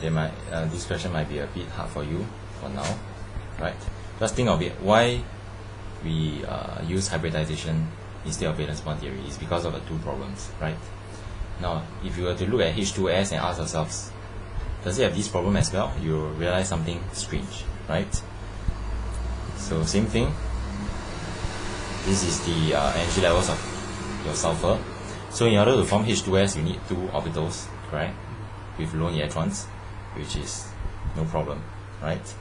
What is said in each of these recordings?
this question might be a bit hard for you for now, right? Just think of it. Why we use hybridization instead of valence bond theory is because of the two problems, right? Now, if you were to look at H2S and ask ourselves, does it have this problem as well? You realize something strange, right? So same thing. This is the energy levels of your sulfur. So in order to form H2S, you need two orbitals, right? With lone electrons, which is no problem, right?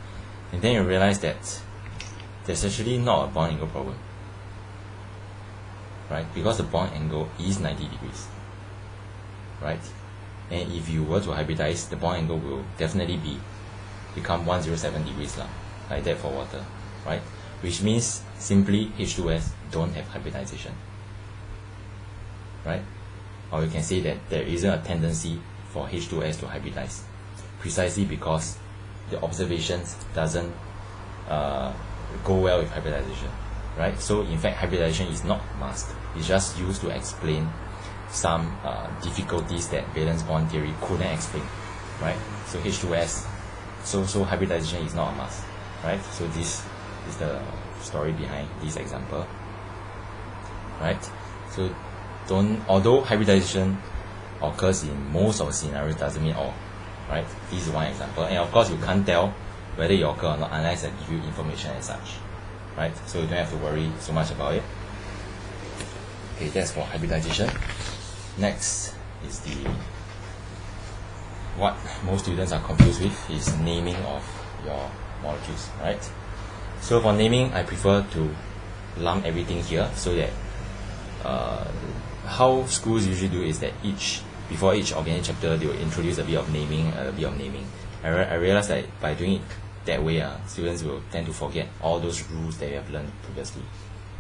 And then you realize that there's actually not a bond angle problem, right? Because the bond angle is 90 degrees, right? And if you were to hybridize, the bond angle will definitely become 107 degrees like that for water, right? Which means simply H2S don't have hybridization, right? Or you can say that there isn't a tendency for H2S to hybridize, precisely because the observations doesn't go well with hybridization, right? So in fact, hybridization is not a must. It's just used to explain some difficulties that valence bond theory couldn't explain, right? So H2S, so hybridization is not a must, right? So this is the story behind this example, right? So although hybridization occurs in most of the scenarios, doesn't mean all, right? This is one example, and of course you can't tell whether it occurs or not unless I give you information as such, right? So you don't have to worry so much about it. Okay, that's for hybridization. Next is what most students are confused with is naming of your molecules, right? So for naming, I prefer to lump everything here so that how schools usually do is that before each organic chapter they will introduce a bit of naming. I realized that by doing it that way, students will tend to forget all those rules that we have learned previously,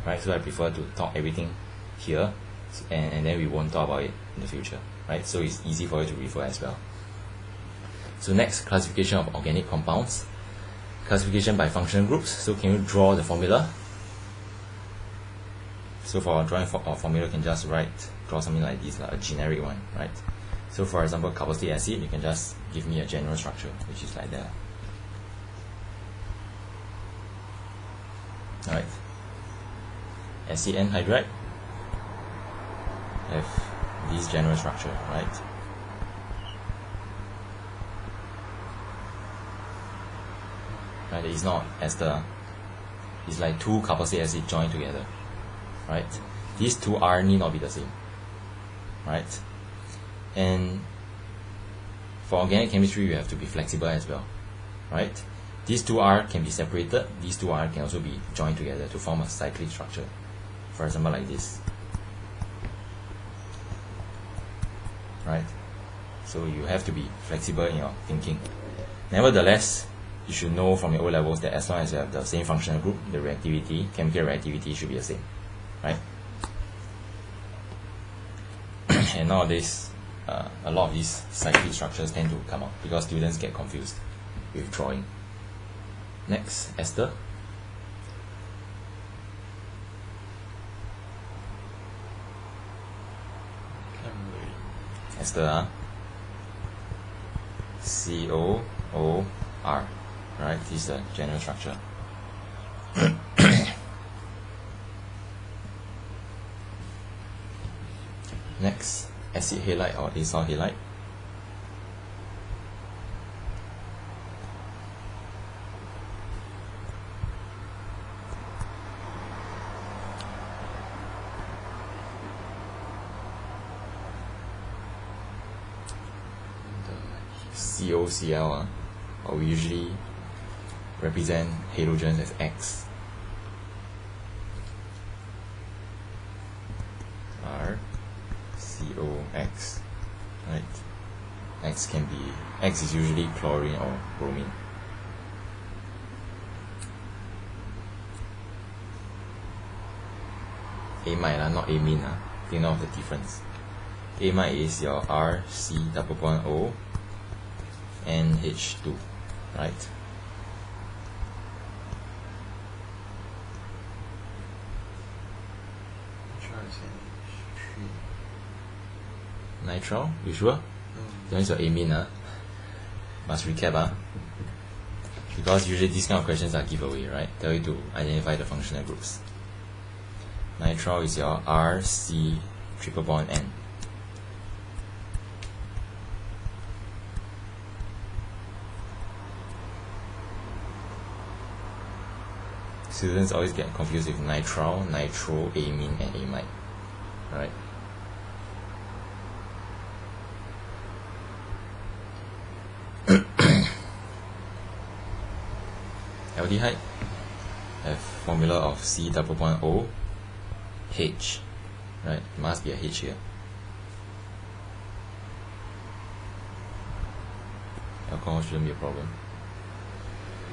right? So I prefer to talk everything here, and then we won't talk about it in the future, right? So it's easy for you to refer as well. So next, classification of organic compounds. Classification by function groups. So can you draw the formula? So for drawing a formula, you can just draw something like this, like a generic one, right? So for example, carboxylic acid, you can just give me a general structure, which is like that. Alright. Acid anhydride have this general structure, right? Right, it's not ester. It's like two carboxylic acid joined together, right? These two R need not be the same, right? And for organic chemistry, you have to be flexible as well, right? These two R can be separated. These two R can also be joined together to form a cyclic structure. For example, like this, right? So you have to be flexible in your thinking. Nevertheless, you should know from your O-levels that as long as you have the same functional group, the reactivity, chemical reactivity should be the same, right? And nowadays, a lot of these cyclic structures tend to come up because students get confused with drawing. Next, ester. Ester, COOR. Right, this is the general structure. Next, acid halide or acyl halide. COCl, or we usually represent halogens as X. RCOX, right? X is usually chlorine or bromine. Amide, not amine. Think of the difference. Amide is your RC double bond O NH2, right? Nitrile, you sure? That is your amine, must recap, because usually these kind of questions are giveaway, right? Tell you to identify the functional groups. Nitrile is your RC triple bond N. Students always get confused with nitrile, nitro, amine, and amide, right? Aldehyde have formula of C double bond O H, right? Must be a H here. Alcohol shouldn't be a problem.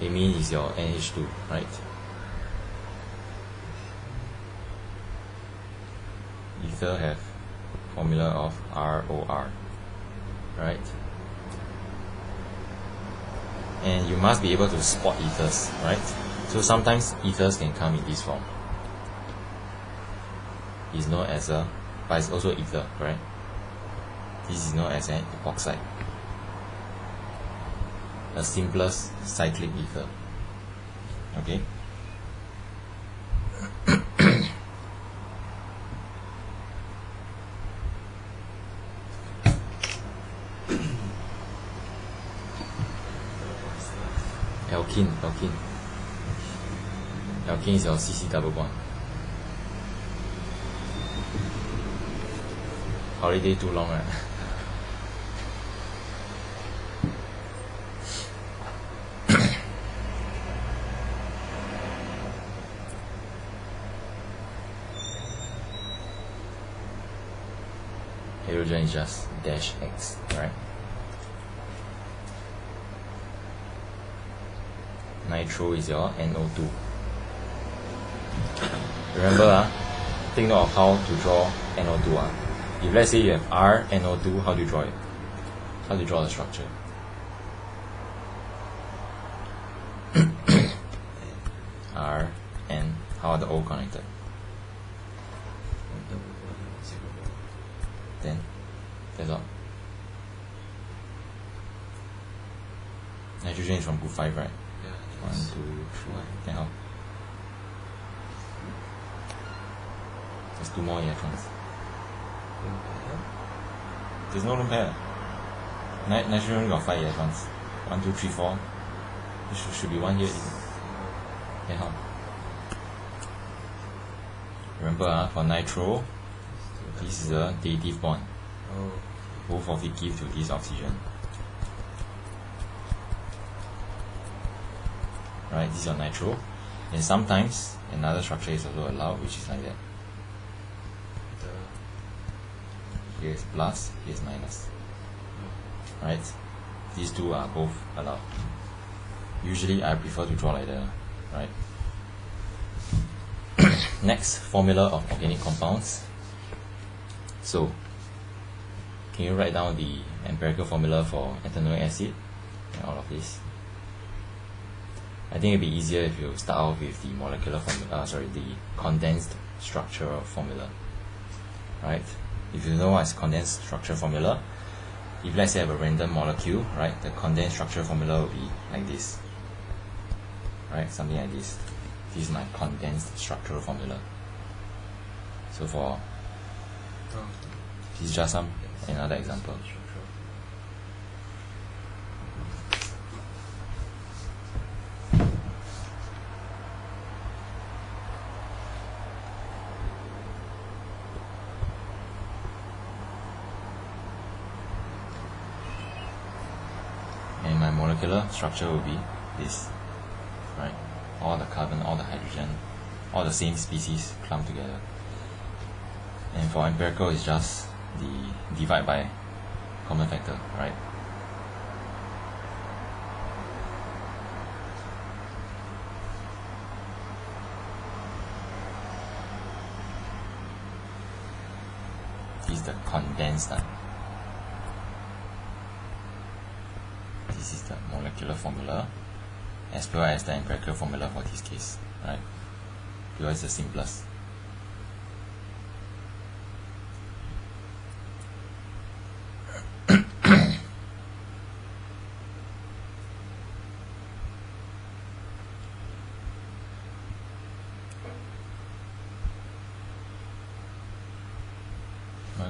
Amine is your NH2, right? Ether have formula of ROR, right? And you must be able to spot ethers, right? So sometimes ethers can come in this form. It's known as a, but it's also ether, right? This is known as an epoxide, a simplest cyclic ether. Okay. Alkene is your CC double bond. Holiday too long, right? Hydrogen is just dash X, right? Nitro is your NO2. Remember, take note of how to draw NO2. If let's say you have RNO2, how do you draw it? How do you draw the structure? R, N, how are the O connected? Then, that's all. Nitrogen is from group 5, right? 1, 2, 3, then how? There's 2 more electrons. There's no lone pair. Nitrogen only got 5 electrons. 1, 2, 3, 4. There should be 1 here. Then how? Remember, for nitro, this is a dative bond. Both of it give to this oxygen. Right, this is your nitro. And sometimes another structure is also allowed, which is like that. Here's plus, here's minus. Right? These two are both allowed. Usually I prefer to draw like that, right? Next, formula of organic compounds. So, can you write down the empirical formula for ethanoic acid and all of this? I think it'd be easier if you start off with the molecular formula, the condensed structure formula, right? If you know what's condensed structure formula, if let's say I have a random molecule, right, the condensed structure formula will be like this, right, something like this. This is my condensed structural formula. So for this is just another example. And my molecular structure will be this, right? All the carbon, all the hydrogen, all the same species clumped together. And for empirical, it's just the divide by common factor, right? This is the condensed one. This is the molecular formula, as well as the empirical formula for this case, right? Because it's the simplest.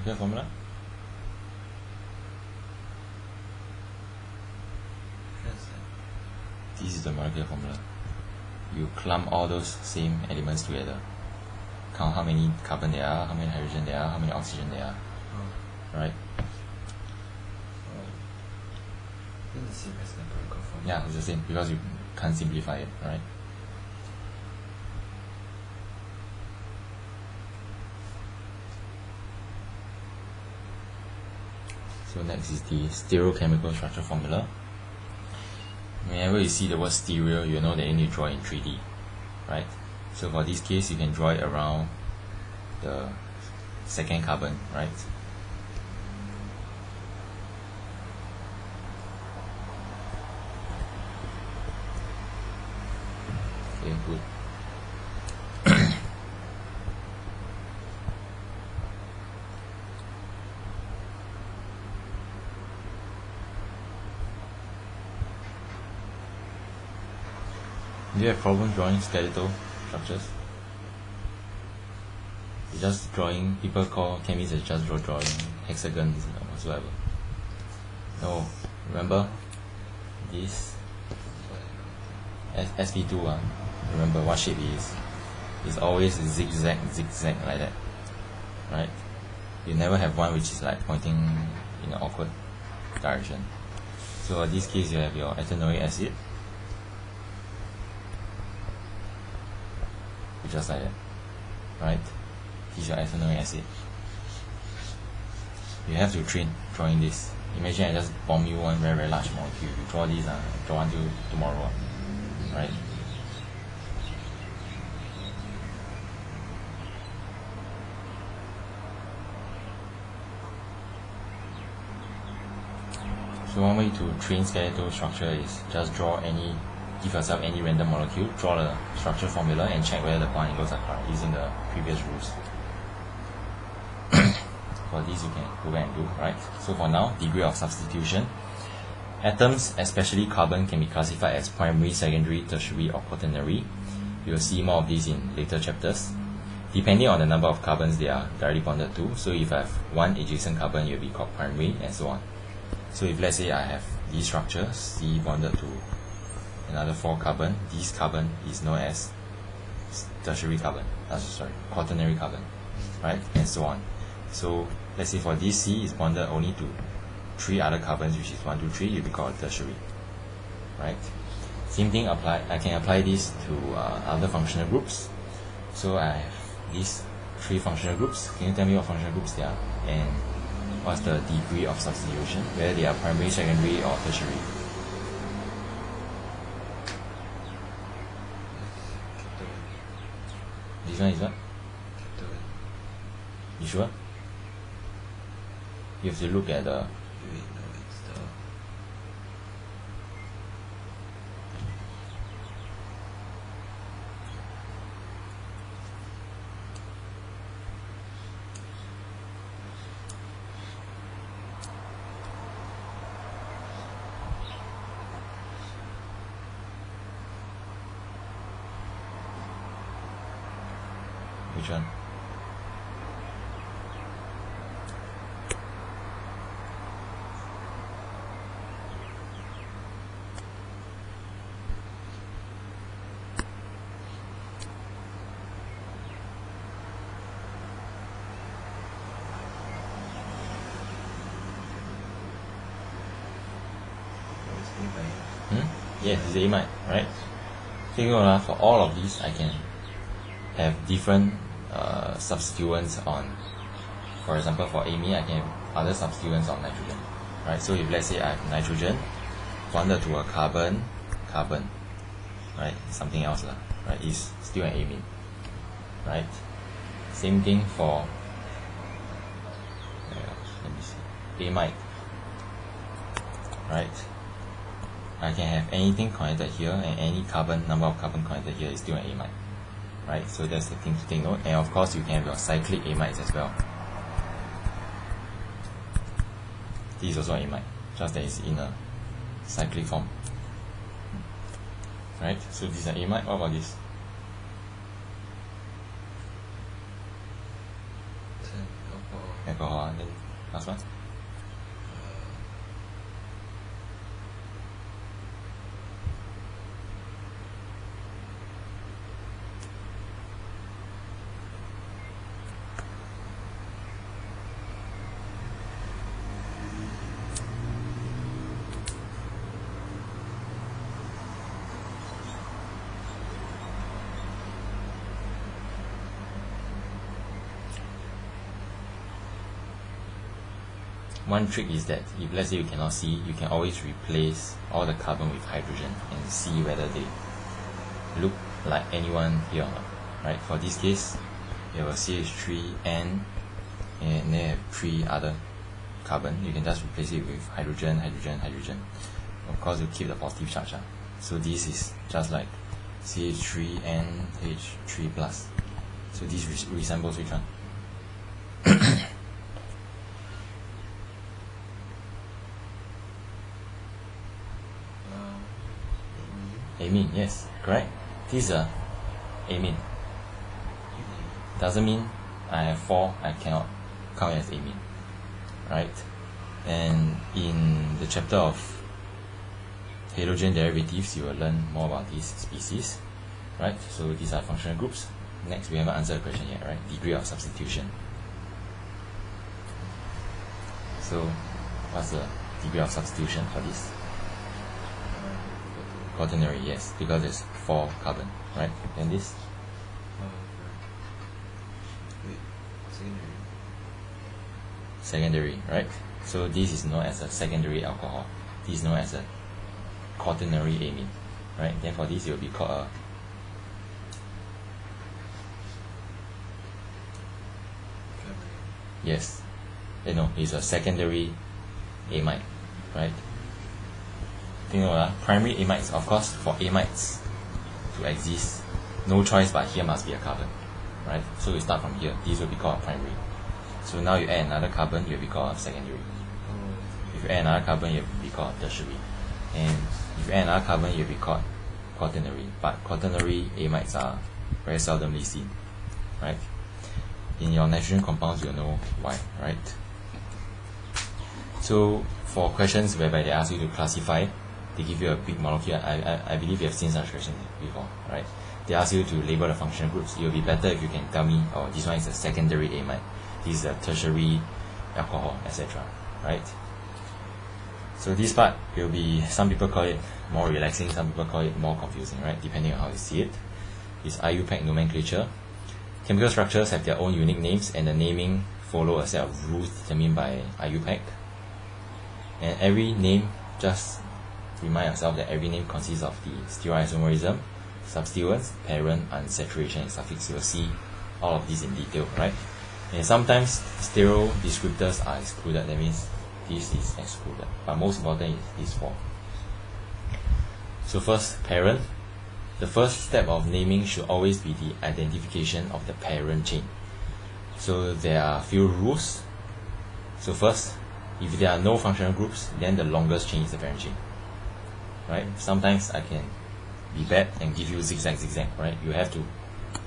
molecular formula? This is the molecular formula. You clump all those same elements together. Count how many carbon there are, how many hydrogen there are, how many oxygen there are. Right? It's the same as the empirical formula. Yeah, it's the same because you can't simplify it, right? So next is the stereochemical structure formula. Whenever you see the word stereo, you know that you need to draw in 3D, right? So for this case, you can draw it around the second carbon, right? Okay, good. Do you have problem drawing skeletal structures? It's just drawing, people call chemists as just drawing hexagons or whatsoever. No, remember this SP2 remember what shape it is. It's always zigzag like that, right? You never have one which is like pointing in an awkward direction. So in this case you have your ethanoic acid, just like that, right? Here's your ethanoic acid. You have to train drawing this. Imagine I just bomb you one very very large molecule. You draw this, draw until tomorrow, right? So one way to train skeletal structure is just give yourself any random molecule, draw the structure formula and check whether the bond angles are correct using the previous rules. For this you can go back and do, right? So for now, degree of substitution. Atoms, especially carbon, can be classified as primary, secondary, tertiary or quaternary. You will see more of these in later chapters. Depending on the number of carbons they are directly bonded to, so if I have one adjacent carbon, it will be called primary and so on. So if let's say I have these structures, C bonded to another 4 carbon, this carbon is known as tertiary carbon, quaternary carbon, right, and so on. So let's say for this C is bonded only to 3 other carbons, which is 1, 2, 3, it will be called tertiary, right? Same thing apply. I can apply this to other functional groups. So I have these 3 functional groups. Can you tell me what functional groups they are and what's the degree of substitution, whether they are primary, secondary or tertiary? This one is what? You sure? You have to look at the... Which one? Yes, it's the amide, right? Take note, for all of these, I can have different substituents on. For example, for amine, I can have other substituents on nitrogen, right? So if let's say I have nitrogen bonded to a carbon, right? Something else, right? Is still an amine, right? Same thing for let me see, amide, right? I can have anything connected here and any number of carbon connected here is still an amide, right? So that's the thing to take note. And of course you can have your cyclic amides as well. This is also an amide, just that it's in a cyclic form, right? So this is an amide. What about this? Alcohol. Then Last one. One trick is that if let's say you cannot see, you can always replace all the carbon with hydrogen and see whether they look like anyone here or not. Right? For this case, you have a CH3N and then you have 3 other carbon. You can just replace it with hydrogen, hydrogen, hydrogen. Of course, you keep the positive charge. So this is just like CH3NH3+. So this resembles which one? Amine, yes, correct. This is a amine. Doesn't mean I have 4, I cannot count as amine. Right? And in the chapter of halogen derivatives, you will learn more about these species. Right? So these are functional groups. Next, we haven't answered the question yet, right? Degree of substitution. So, what's the degree of substitution for this? Quaternary, yes, because it's 4 carbon, right? And this? Wait, Secondary, right? So this is known as a secondary alcohol. This is known as a quaternary amine, right? Then for this, it will be called a yes. No, it's a secondary amide, right? You know, primary amides, of course, for amides to exist, no choice but here must be a carbon, right? So we start from here. This will be called a primary. So now you add another carbon, it will be called a secondary. If you add another carbon, it will be called tertiary. And if you add another carbon, it will be called quaternary. But quaternary amides are very seldomly seen, right? In your nitrogen compounds, you'll know why, right? So for questions whereby they ask you to classify, they give you a big molecule. I believe you have seen such questions before, right? They ask you to label the functional groups. It will be better if you can tell me, oh, this one is a secondary amide, this is a tertiary alcohol, etc. Right? So this part will be, some people call it more relaxing, some people call it more confusing, right? Depending on how you see it. It's IUPAC nomenclature. Chemical structures have their own unique names, and the naming follow a set of rules determined by IUPAC. And every name, just remind yourself that every name consists of the stereoisomerism, substituents, parent, unsaturation, and suffix. You'll see all of these in detail, right? And sometimes stereo descriptors are excluded, that means this is excluded. But most important is these 4. So first, parent. The first step of naming should always be the identification of the parent chain. So there are a few rules. So first, if there are no functional groups, then the longest chain is the parent chain. Right? Sometimes I can be bad and give you zigzag, right? You have to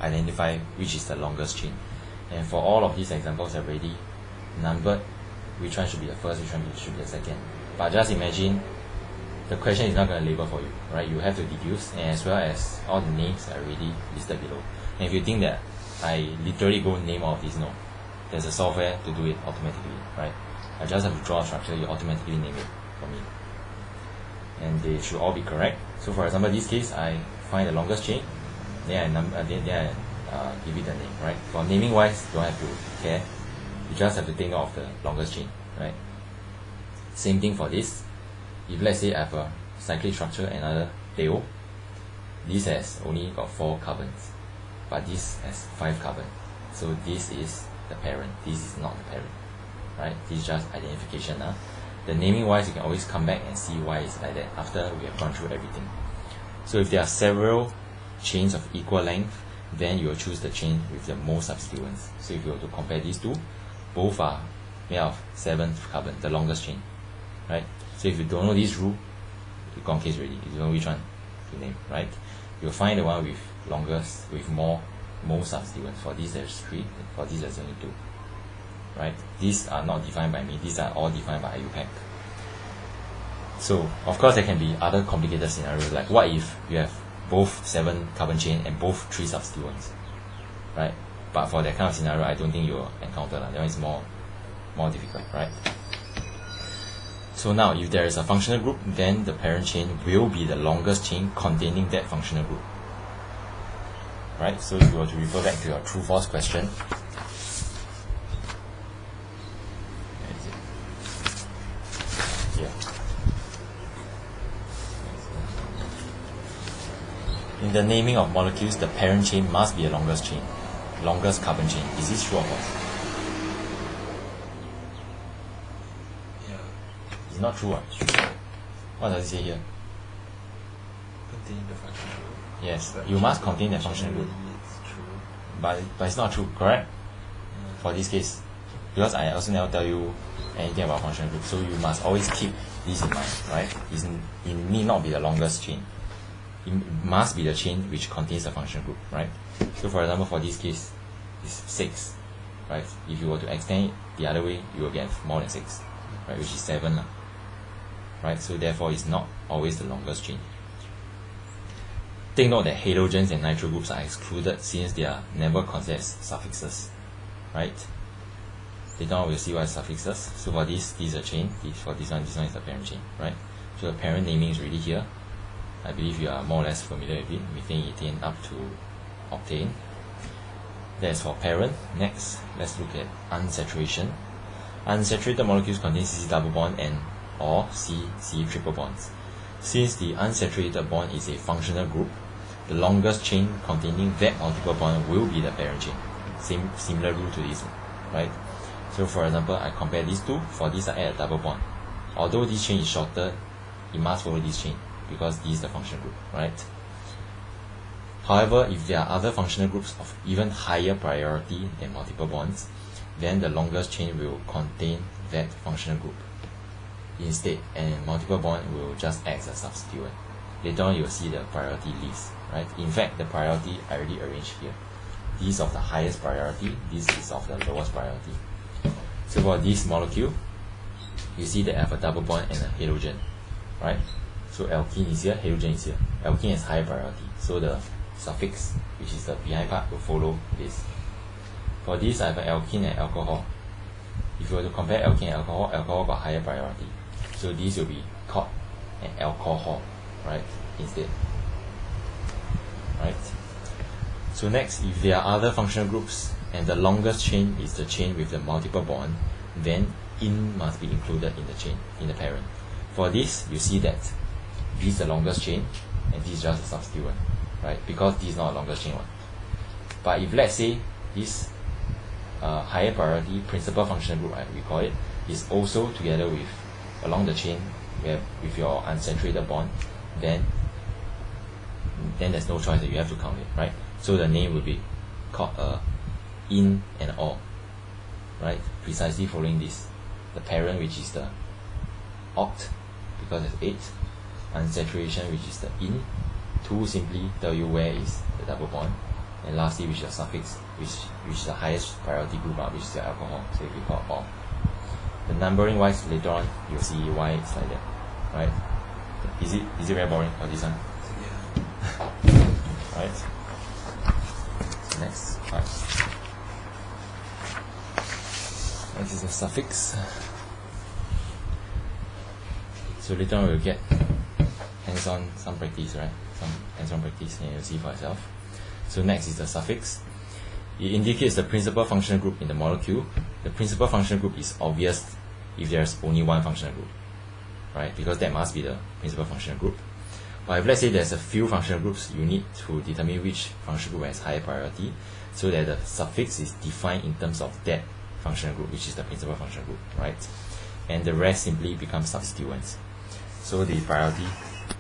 identify which is the longest chain. And for all of these examples, I've already numbered which one should be the first, which one should be the second. But just imagine the question is not going to label for you, right? You have to deduce, and as well as all the names are already listed below. And if you think that I literally go name all of these, no. There's a software to do it automatically, right? I just have to draw a structure, you automatically name it for me. And they should all be correct. So for example, this case, I find the longest chain, then I give it the name, right? For naming wise, you don't have to care. You just have to think of the longest chain, right? Same thing for this. If let's say I have a cyclic structure, another tail, this has only got 4 carbons, but this has 5 carbons. So this is the parent, this is not the parent, right? This is just identification. The naming wise, you can always come back and see why it's like that after we have gone through everything. So if there are several chains of equal length, then you will choose the chain with the most substituents. So if you were to compare these two, both are made of 7 carbon, the longest chain, right? So if you don't know this rule, you've gone case already. You don't know which one to name, right? You'll find the one with longest, with most substituents. For this there's 3, for this there's only 2, right? These are not defined by me, these are all defined by IUPAC. So, of course, there can be other complicated scenarios, like what if you have both 7 carbon chain and both 3 substituents, right? But for that kind of scenario, I don't think you'll encounter that. That one is more difficult, right? So now, if there is a functional group, then the parent chain will be the longest chain containing that functional group, right? So if you were to refer back to your true-false question, where is it? Here. In the naming of molecules, the parent chain must be the longest chain, longest carbon chain. Is this true or false? Yeah. It's not true. What does it say here? Containing the functional group. Yes, you must contain the functional group. Generally, it's true. But it's not true, correct? For this case, because I also never tell you anything about functional group, so you must always keep this in mind, right? It need not be the longest chain. It must be the chain which contains the functional group, right? So for example, for this case, it's 6, right? If you were to extend it the other way, you will get more than 6, right? Which is 7, right? So therefore, it's not always the longest chain. Take note that halogens and nitro groups are excluded since they are never considered as suffixes, right? Later on we'll see what is suffixes. So for this is a chain. For this one is the parent chain, right? So the parent naming is already here. I believe you are more or less familiar with it. Methane, ethane up to octane. That's for parent. Next, let's look at unsaturation. Unsaturated molecules contain CC double bond and or C triple bonds. Since the unsaturated bond is a functional group, the longest chain containing that multiple bond will be the parent chain. Similar rule to this one, right? So for example, I compare these two. For this, I add a double bond. Although this chain is shorter, it must follow this chain because this is the functional group, right? However, if there are other functional groups of even higher priority than multiple bonds, then the longest chain will contain that functional group instead, and multiple bond will just act as a substituent. Later on, you will see the priority list, right? In fact, the priority I already arranged here. This is of the highest priority, this is of the lowest priority. So for this molecule, you see that I have a double bond and a halogen, right? So alkene is here, halogen is here. Alkene has higher priority, so the suffix, which is the behind part, will follow this. For this, I have an alkene and alcohol. If you were to compare alkene and alcohol, alcohol got higher priority. So this will be called an alcohol, right, instead. Right? So next, if there are other functional groups and the longest chain is the chain with the multiple bond, then in must be included in the chain, in the parent. For this, you see that this is the longest chain and this is just a substituent, right? Because this is not a longest chain one. But if let's say this higher priority principal functional group, we call it, is also together with along the chain with your unsaturated bond, then there's no choice that you have to count it, right? So the name will be called in and all, right? Precisely following this. The parent, which is the oct, because it's 8, unsaturation, which is the in, 2 simply tell you where is the double bond, and lastly, which is the suffix, which is the highest priority group, which is the alcohol, so if you call all. The numbering wise, later on you'll see why it's like that, right? Is it very boring for this one? Yeah. Right? Next part. Next is the suffix. So later on we'll get hands-on some practice, right? Some hands-on practice and you'll see for yourself. So next is the suffix. It indicates the principal functional group in the molecule. The principal functional group is obvious if there's only one functional group, right? Because that must be the principal functional group. But if let's say there's a few functional groups, you need to determine which functional group has higher priority so that the suffix is defined in terms of that functional group, which is the principal functional group, right? And the rest simply becomes substituents. So the priority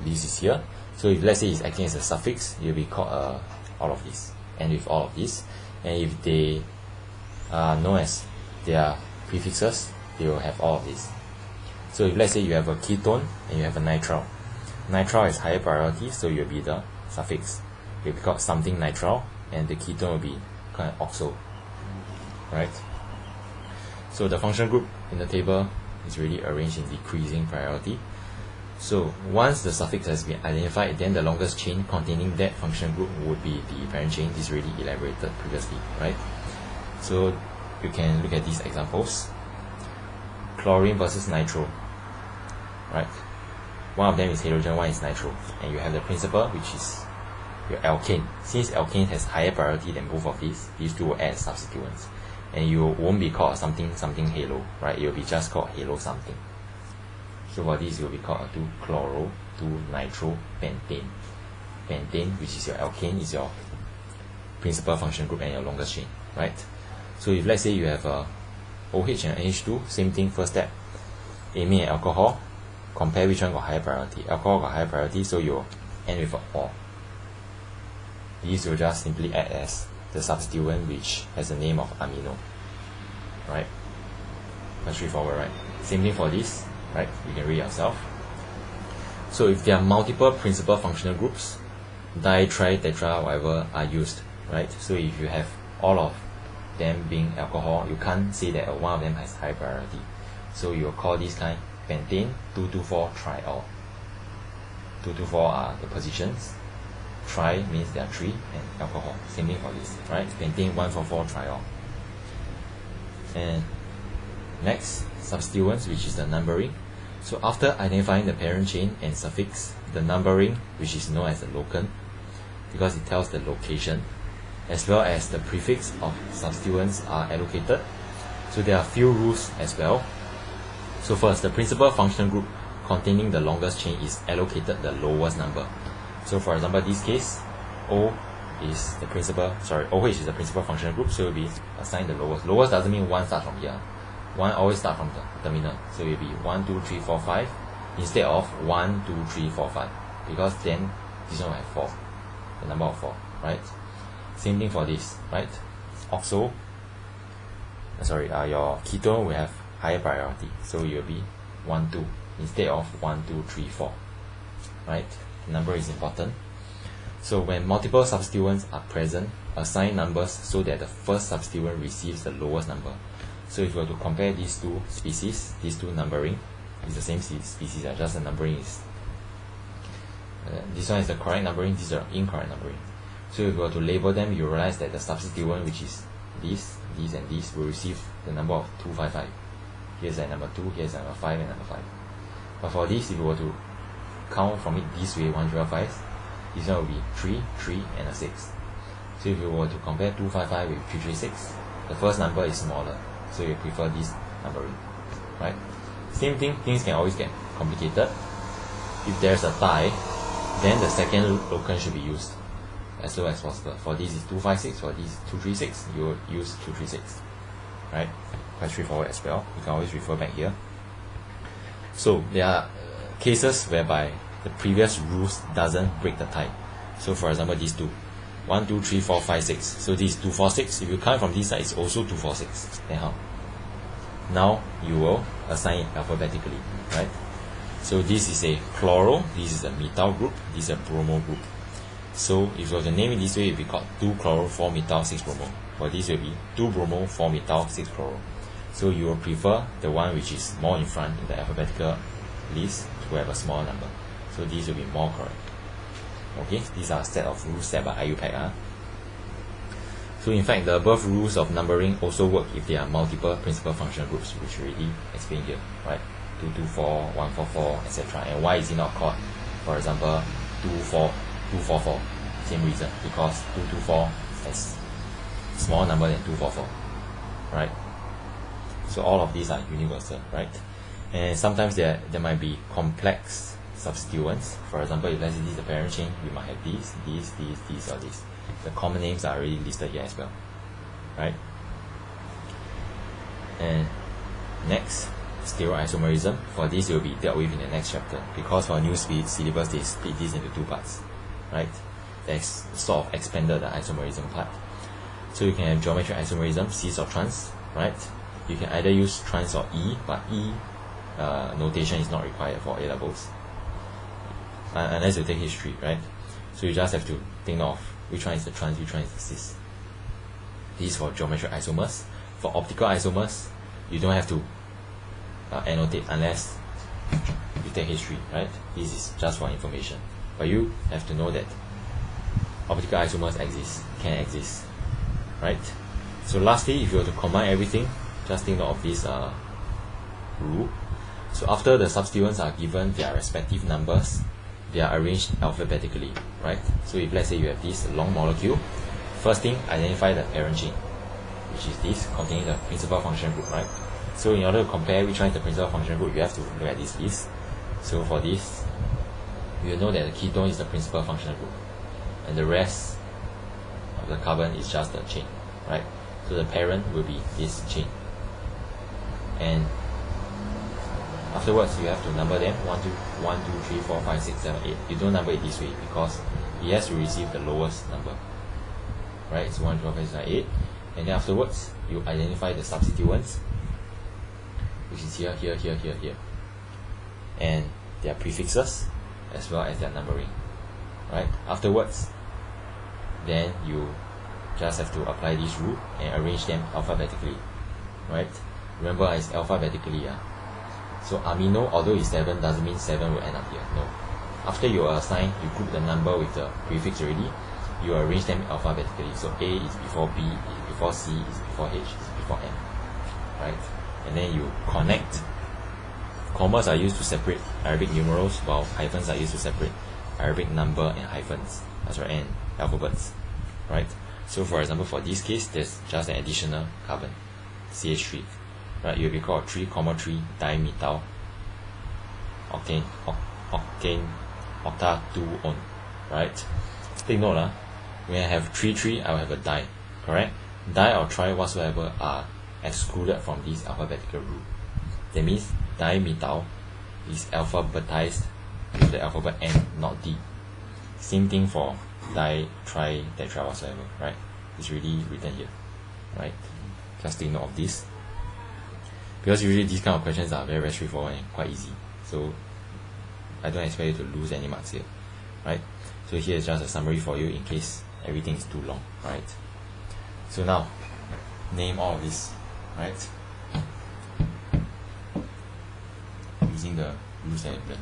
list is here. So if let's say it's acting as a suffix, it will be called all of this, and with all of this. And if they are known as their prefixes, they will have all of this. So if let's say you have a ketone and you have a nitrile, nitrile is higher priority, so you'll be the suffix. It will be called something nitrile, and the ketone will be called oxo, right? So the function group in the table is really arranged in decreasing priority. So once the suffix has been identified, then the longest chain containing that function group would be the parent chain. This is already elaborated previously, right? So you can look at these examples. Chlorine versus nitro, right? One of them is halogen, one is nitro, and you have the principal, which is your alkane. Since alkane has higher priority than both of these two will add substituents, and you won't be called something halo, right? It will be just called halo something. So for this, it will be called 2-chloro, 2-nitropentane. Pentane, which is your alkane, is your principal function group and your longest chain, right? So if let's say you have a OH and NH2, same thing, first step, amine and alcohol, compare which one got higher priority. Alcohol got higher priority, so you'll end with a or. These will just simply add as the substituent which has the name of amino, right? Quite straightforward, right? Same thing for this, right? You can read yourself. So if there are multiple principal functional groups, di, tri, tetra, whatever are used, right? So if you have all of them being alcohol, you can't say that one of them has high priority. So you will call this kind pentane 2,2,4 triol. 2,2,4 are the positions. Tri means there are 3, and alcohol. Same thing for this, right? Pentane 1,4,4 triol. And next, substituents, which is the numbering. So after identifying the parent chain and suffix, the numbering, which is known as the locant, because it tells the location, as well as the prefix of substituents are allocated. So there are few rules as well. So first, the principal functional group containing the longest chain is allocated the lowest number. So for example, this case, OH is the principal functional group, so it will be assigned the lowest. Lowest doesn't mean one starts from here. One always start from the terminal. So it will be 1, 2, 3, 4, 5 instead of 1, 2, 3, 4, 5. Because then this one will have 4. The number of 4, right? Same thing for this, right? Your ketone will have higher priority. So it will be 1, 2 instead of 1, 2, 3, 4. Right? The number is important. So when multiple substituents are present, assign numbers so that the first substituent receives the lowest number. So if you were to compare these two species, these two numbering, it's the same species, just the numbering is this one is the correct numbering, these are incorrect numbering. So if you were to label them, you realize that the substituent, which is these, and these, will receive the number of 255. Here's a number 2, here's a number 5, and number 5. But for this, if you were to count from it this way, 1, 0, 5, this one will be 3, 3, and a 6. So if you were to compare 255 with 336, the first number is smaller. So you prefer this numbering, right? Same thing, things can always get complicated. If there's a tie, then the second locant should be used as low as possible. For this is 256, for this is 236, you will use 236, right? Quite straightforward as well. You can always refer back here. So there are cases whereby the previous rules doesn't break the tie. So for example, these two, 1, 2, 3, 4, 5, 6. So this is 246. If you count from this side, it's also 246. Then how? Now you will assign it alphabetically, right? So this is a chloro, this is a methyl group, this is a bromo group. So if you were to name it this way, it will be called 2-chloro, 4-methyl, 6-bromo. For this will be 2-bromo, 4-methyl, 6-chloro. So you will prefer the one which is more in front in the alphabetical list to have a small number. So these will be more correct. Okay, these are a set of rules set by IUPAC. So in fact, the above rules of numbering also work if there are multiple principal functional groups, which we already explained here, right? 224, 144, etc. And why is it not called, for example, 244? Same reason, because 224 has smaller number than 244, right? So all of these are universal, right? And sometimes there might be complex substituents. For example, if let's say this is the parent chain, we might have these, or these. The common names are already listed here as well, right? And next, stereoisomerism. For this, it will be dealt with in the next chapter, because for new syllabus, they split this into two parts, right? They sort of expanded the isomerism part. So you can have geometric isomerism, cis or trans, right? You can either use trans or E, but E notation is not required for A levels, unless you take history, right? So you just have to think of which one is the trans, which one is the cis. This is for geometric isomers. For optical isomers, you don't have to annotate unless you take history, right? This is just for information, but you have to know that optical isomers can exist, right? So lastly, if you were to combine everything, just think of this rule. So after the substituents are given their respective numbers, they are arranged alphabetically, right? So if let's say you have this long molecule, first thing, identify the parent chain, which is this containing the principal function group, right? So in order to compare which one is the principal function group, you have to look at this list. So for this, you know that the ketone is the principal functional group, and the rest of the carbon is just the chain, right? So the parent will be this chain, and afterwards you have to number them 1, 2, 3, 4, 5, 6, 7, 8. You don't number it this way because it has to receive the lowest number, right? So 1, 2, 3, 4, 5, 6, 7, 8, and then afterwards you identify the substituents, which is here, here, here, here, here, and their prefixes as well as their numbering, right? Afterwards, then you just have to apply this rule and arrange them alphabetically, right? Remember, it's alphabetically. So amino, although it's 7, doesn't mean 7 will end up here. No. After you assign, you group the number with the prefix already, you arrange them alphabetically. So A is before B, is before C, is before H, is before M, right? And then you connect. Commas are used to separate Arabic numerals, while hyphens are used to separate Arabic number and hyphens, and alphabets, right? So for example, for this case, there's just an additional carbon, CH3, right? It will be called 3,3 dimethyl octane octatuone, right? Take note, when I have 3, I will have a di, correct? Di or tri whatsoever are excluded from this alphabetical rule. That means dimethyl is alphabetized with the alphabet N, not D. Same thing for di, tri, tetra whatsoever, right? It's really written here, right? Just take note of this, because usually these kind of questions are very, very straightforward and quite easy. So I don't expect you to lose any marks here, right? So here is just a summary for you in case everything is too long, right? So now, name all of this, right? Using the rules that I've learned.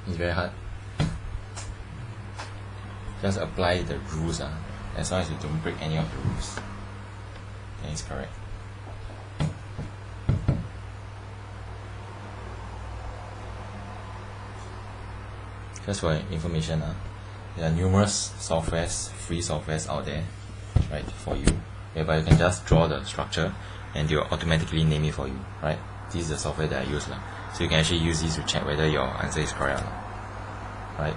It's very hard. Just apply the rules, as long as you don't break any of the rules, then it's correct. Just for information, there are numerous softwares, free softwares out there, right, for you, whereby you can just draw the structure and they will automatically name it for you, right? This is the software that I use, so you can actually use this to check whether your answer is correct or not, right?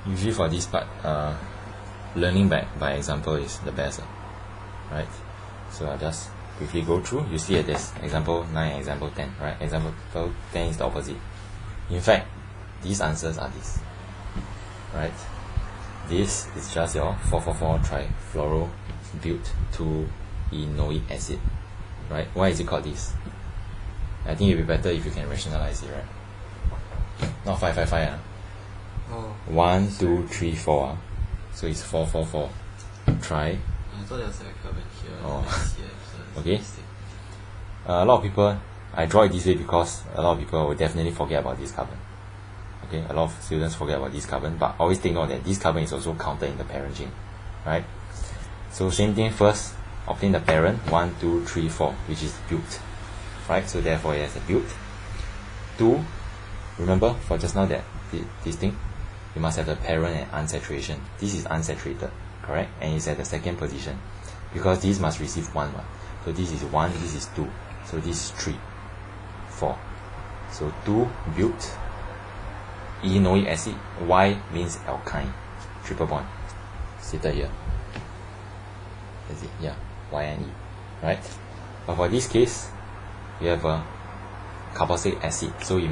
Usually for this part, learning by example is the best, right? So I'll just quickly go through. You see this example 9, example 10, right? Example 10 is the opposite. In fact, these answers are this, right? This is just your 4,4,4-trifluorobutyl-enoic acid, right? Why is it called this? I think it would be better if you can rationalize it, right? Not 555. Oh. 1, 2, 3, 4. So it's 4, 4, 4. Try. I thought there was like a carbon here. Oh. Here, so it's Okay. a mistake. A lot of people, I draw it this way because a lot of people will definitely forget about this carbon. Okay, a lot of students forget about this carbon, but always think of that this carbon is also counted in the parent chain, right? So same thing, first obtain the parent 1, 2, 3, 4, which is but, right? So therefore it has a but. 2, remember for just now that this thing, you must have the parent and unsaturation. This is unsaturated, correct? And it's at the second position because this must receive 1. So this is 1, this is 2, so this is 3, 4. So 2 but enoic acid. Y means alkyne, triple bond, stated here. That's it, yeah, Y and E, right? But for this case, we have a carboxylic acid, so you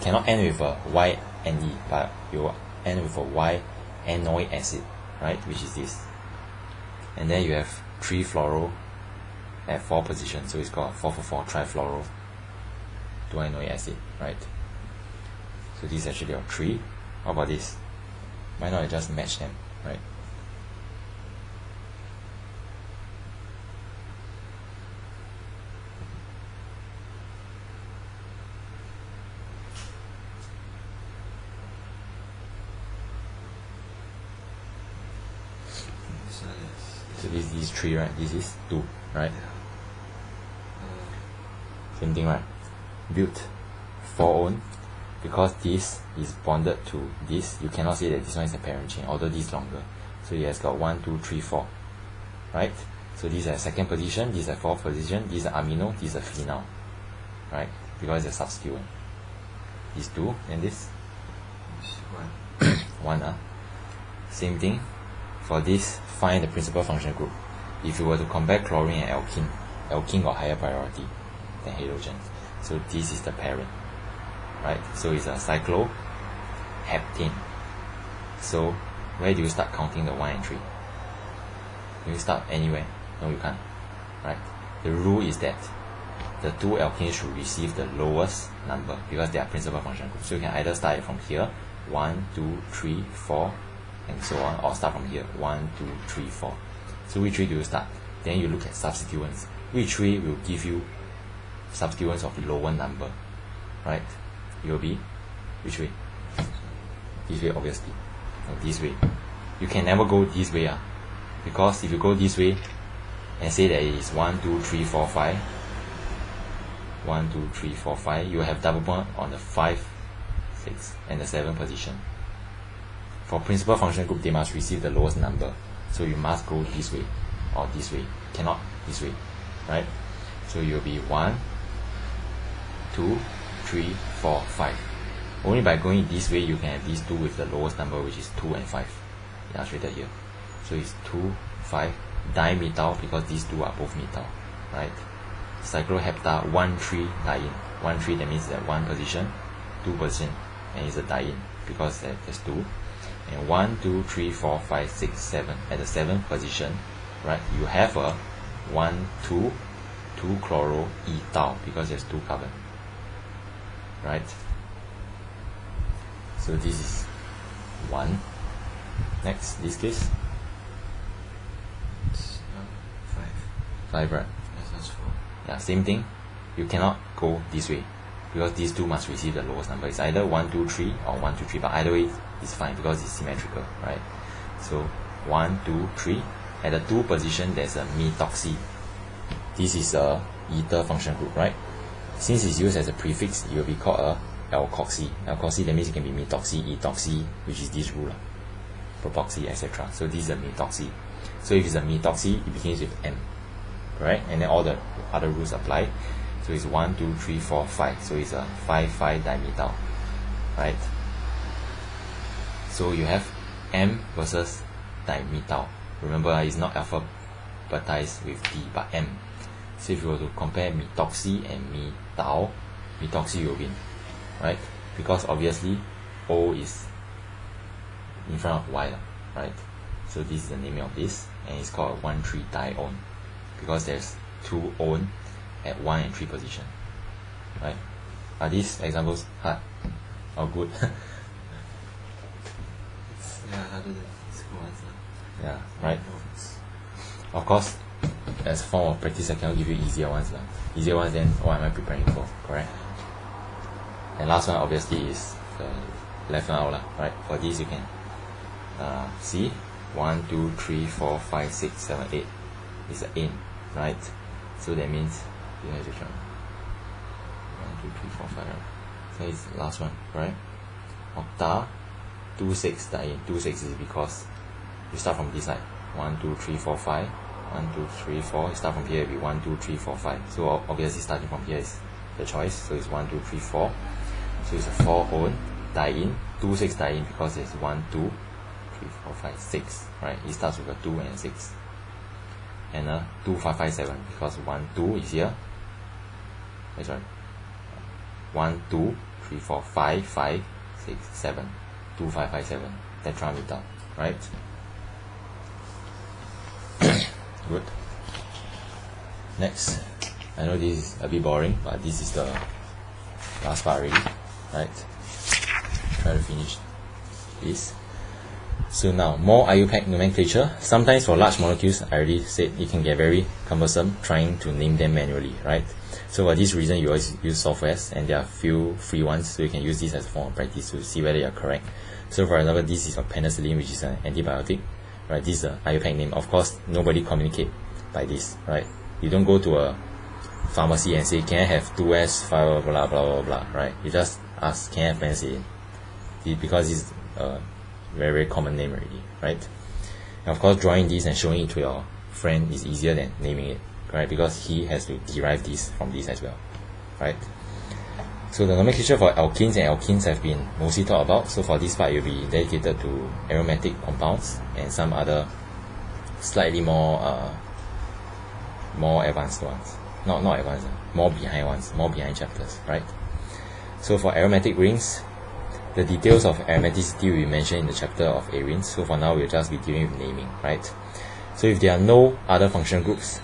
cannot end with a Y and E, but you will end with a Y enoic acid, right? Which is this. And then you have 3-fluoro at 4 position, so it's called 4,4,trifluoro-2-enoic acid, right? So this is actually your 3. How about this? Why not I just match them, right? This one is. So this is 3, right? This is 2, right? Same thing, right? But 4 own, because this is bonded to this, you cannot say that this one is a parent chain, although this is longer. So it has got 1, 2, 3, 4, right? So these are second position, these are fourth position, these are amino, these are phenol, right? Because it's a substituent. These 2 and this One. 1. Same thing. For this, find the principal function group. If you were to compare chlorine and alkene got higher priority than halogen. So this is the parent, right? So it's a cycloheptane. So where do you start counting the 1 and 3? Can you start anywhere? No, you can't, right? The rule is that the 2 alkenes should receive the lowest number because they are principal function group. So you can either start it from here, 1, 2, 3, 4, and so on, or start from here, 1, 2, 3, 4. So which way do you start? Then you look at substituents. Which way will give you substituents of lower number, right? It will be which way? This way, obviously. No, this way. You can never go this way, because if you go this way and say that it is 1, 2, 3, 4, 5, 1, 2, 3, 4, 5, you will have double bond on the 5, 6, and the 7 position. For principal function group, they must receive the lowest number. So you must go this way or this way. Cannot this way, right? So you'll be 1, 2, 3, 4, 5. Only by going this way you can have these 2 with the lowest number, which is 2 and 5. Illustrated here. So it's 2, 5, dimethyl, because these 2 are both methyl, right? Cyclohepta 1, 3 diene. 1, 3, that means that 1 position, 2 position, and it's a diene because there's 2. And 1, 2, 3, 4, 5, 6, 7. At the 7th position, right, you have a 1, 2, 2-chloroethyl because there's 2 carbon, right? So this is 1. Next, this case It's 5. 5, right? Yes, that's 4. Yeah, same thing. You cannot go this way because these 2 must receive the lowest number. It's either 1, 2, 3 or 1, 2, 3, but either way it's fine because it's symmetrical, right? So 1, 2, 3. At the 2 position there's a methoxy. This is a ether function group, right? Since it's used as a prefix, it will be called a alkoxy. Alkoxy, that means it can be methoxy, ethoxy, which is this rule, propoxy, etc. So this is a methoxy. So if it's a methoxy, it begins with M, right? And then all the other rules apply. So it's 1, 2, 3, 4, 5. So it's a 5, 5 dimethyl, right? So you have M versus dimethyl. Remember, it's not alphabetized with D but M. So if you were to compare methoxy and methyl, methoxy will win, right? Because obviously O is in front of Y, right? So this is the name of this, and it's called a 1,3-dione because there's 2 one at 1 and 3 position, right? Are these examples hard or good? Yeah, harder than school ones. Yeah, right. Of course, as a form of practice, I cannot give you easier ones. Easier ones, then what am I preparing for? Correct? And last one obviously is the left one out, right? For this you can see 1, 2, 3, 4, 5, 6, 7, 8 is the in, right? So that means you have to try 1, 2, 3, 4, 5, right? So it's the last one, right? Octa 2, 6 diene. 2, 6 is because you start from this side. 1, 2, 3, 4, 5. 1, 2, 3, 4. You start from here, it will be 1, 2, 3, 4, 5. So obviously starting from here is the choice. So it's 1, 2, 3, 4. So it's a 4 own diene. 2, 6 diene because it's 1, 2, 3, 4, 5, 6. Right? It starts with a 2 and a 6. And a 2, 5, 5, 7 because 1, 2 is here. That's right. 1, 2, 3, 4, 5, 5, 6, 7. 2, 5, 5, 7. Tetramethyl. Right? Good. Next, I know this is a bit boring, but this is the last part already, right? Try to finish this. So now, more IUPAC nomenclature. Sometimes for large molecules, I already said it can get very cumbersome trying to name them manually, right? So for this reason, you always use softwares, and there are few free ones, so you can use this as a form of practice to see whether you are correct. So for example, this is a penicillin, which is an antibiotic. Right, this is the IUPAC name. Of course, nobody communicate by this, right? You don't go to a pharmacy and say, can I have 2S, 5, blah, blah, blah, blah, right? You just ask, can I have penicillin? Because it's a very, very common name already, right? And of course, drawing this and showing it to your friend is easier than naming it, right? Because he has to derive this from this as well, right? So the nomenclature for alkenes and alkenes have been mostly talked about. So for this part, it will be dedicated to aromatic compounds and some other slightly more advanced ones. Not advanced, more behind ones, more behind chapters, right? So for aromatic rings, the details of aromaticity will be mentioned in the chapter of arenes. So for now, we'll just be dealing with naming, right? So if there are no other functional groups,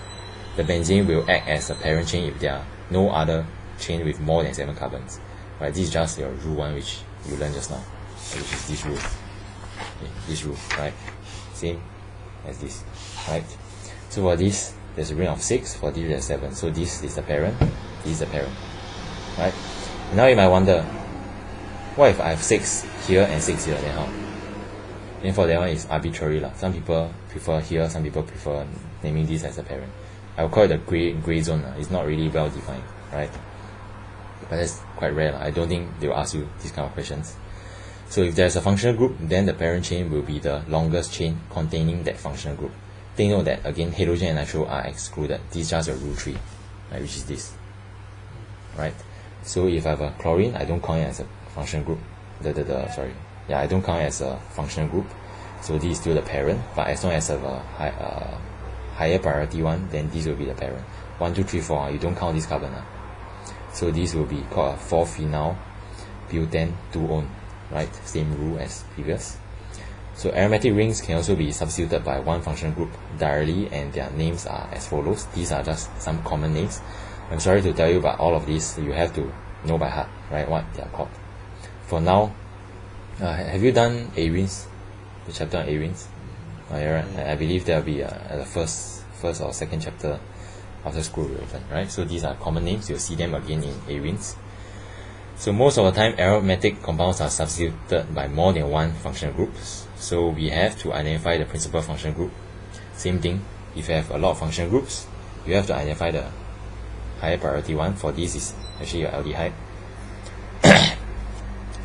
the benzene will act as a parent chain if there are no other chain with more than 7 carbons, right? This is just your rule 1 which you learned just now, which is this rule. Okay, this rule, right? Same as this, right? So for this, there's a ring of 6. For this, there's 7. So this is the parent. This is the parent, right? Now you might wonder, what if I have 6 here and 6 here? Then how? Then for that one, it's arbitrary lah. Some people prefer here. Some people prefer naming this as a parent. I will call it the gray zone lah. It's not really well defined, right? But that's quite rare. I don't think they will ask you these kind of questions. So if there's a functional group, then the parent chain will be the longest chain containing that functional group. Take note that again, halogen and nitro are excluded. This is just a rule 3, right, which is this, right? So if I have a chlorine, I don't count it as a functional group. I don't count it as a functional group. So this is still the parent. But as long as I have a higher priority one, then this will be the parent. 1, 2, 3, 4. You don't count this carbon. So this will be called a 4-phenyl butane 2-one, right? Same rule as previous. So aromatic rings can also be substituted by one functional group directly, and their names are as follows. These are just some common names. I'm sorry to tell you, but all of these you have to know by heart, right? What they are called. For now, have you done arenes? The chapter on arenes? Oh, yeah, right. I believe there will be at the first or second chapter after school will open, right? So these are common names. You'll see them again in arenes. So most of the time, aromatic compounds are substituted by more than one functional group. So we have to identify the principal functional group. Same thing, if you have a lot of functional groups, you have to identify the higher priority one. For this is actually your aldehyde.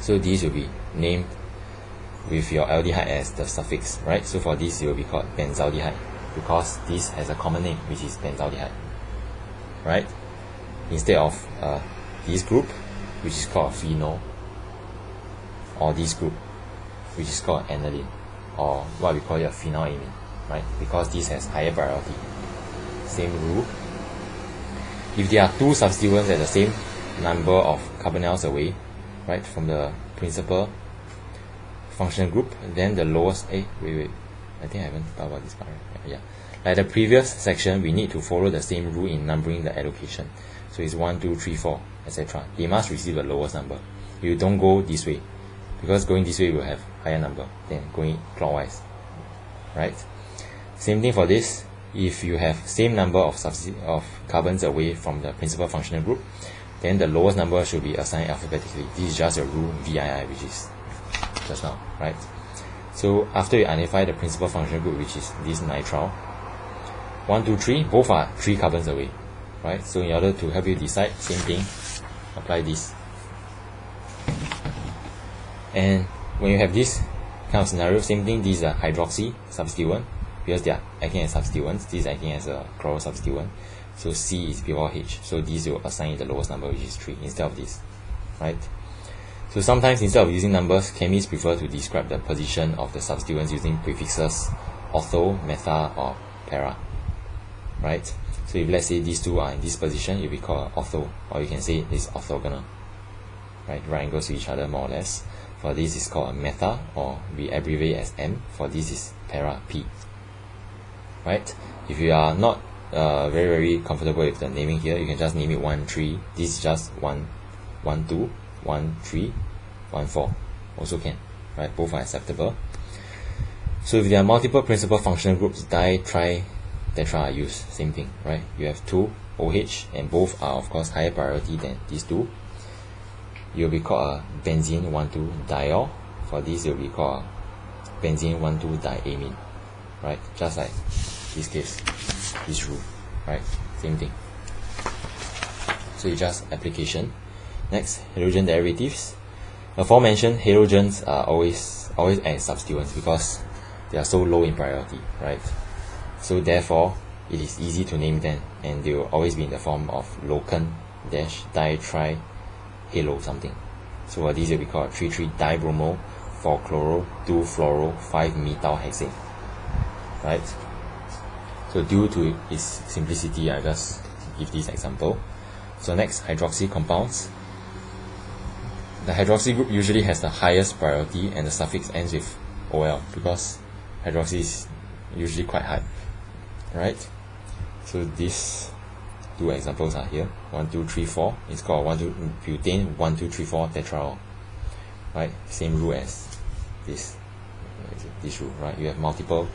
So these will be named with your aldehyde as the suffix, right? So for this, it will be called benzaldehyde because this has a common name, which is benzaldehyde, right? Instead of this group, which is called phenol, or this group, which is called aniline, or what we call it a phenylamine, right? Because this has higher priority. Same rule. If there are two substituents at the same number of carbonyls away, right, from the principal functional group, then the lowest, wait, I think I haven't talked about this part, right? Yeah. Like the previous section, we need to follow the same rule in numbering the allocation. So it's 1, 2, 3, 4, etc. They must receive the lowest number. You don't go this way, because going this way will have higher number than going clockwise, right? Same thing for this. If you have same number of carbons away from the principal functional group, then the lowest number should be assigned alphabetically. This is just a rule VII, which is just now, right? So after you identify the principal functional group, which is this nitrile, 1, 2, 3, both are 3 carbons away, right? So in order to help you decide, same thing, apply this. And when you have this kind of scenario, same thing, these are hydroxy substituent, because they are acting as substituents. This is acting as a chloro substituent. So C is before H. So these will assign the lowest number, which is 3, instead of this, right? So sometimes instead of using numbers, chemists prefer to describe the position of the substituents using prefixes ortho, meta, or para, right? So if let's say these two are in this position, it will be called ortho, or you can say it's orthogonal, right? Right angles to each other, more or less. For this is called a meta, or we abbreviate as M. For this is para, P, right? If you are not very comfortable with the naming here, you can just name it 1, 3. This is just 1, 1, 2, 1, 3, 1, 4. Also can, right? Both are acceptable. So if there are multiple principal functional groups, di, tri, tetra are used. Same thing, right? You have 2 OH, and both are of course higher priority than these two. It will be called a benzene 1,2-diol. For this, it will be called a benzene 1,2-diamine, right? Just like this case, this rule, right? Same thing. So you just application. Next, halogen derivatives. Aforementioned halogens are always as substituents because they are so low in priority, right? So therefore, it is easy to name them, and they will always be in the form of locan dash di tri halo something. So these will be called 3,3-dibromo, 4-chloro, 2-fluoro, 5-methyl-hexane, right? So due to its simplicity, I just give this example. So next, hydroxy compounds. The hydroxy group usually has the highest priority, and the suffix ends with OL because hydroxy is usually quite high, right? So these two examples are here. 1, 2, 3, 4. It's called 1,2-butane 1,2,3,4-tetraol, right? Same rule as this rule, right? You have multiple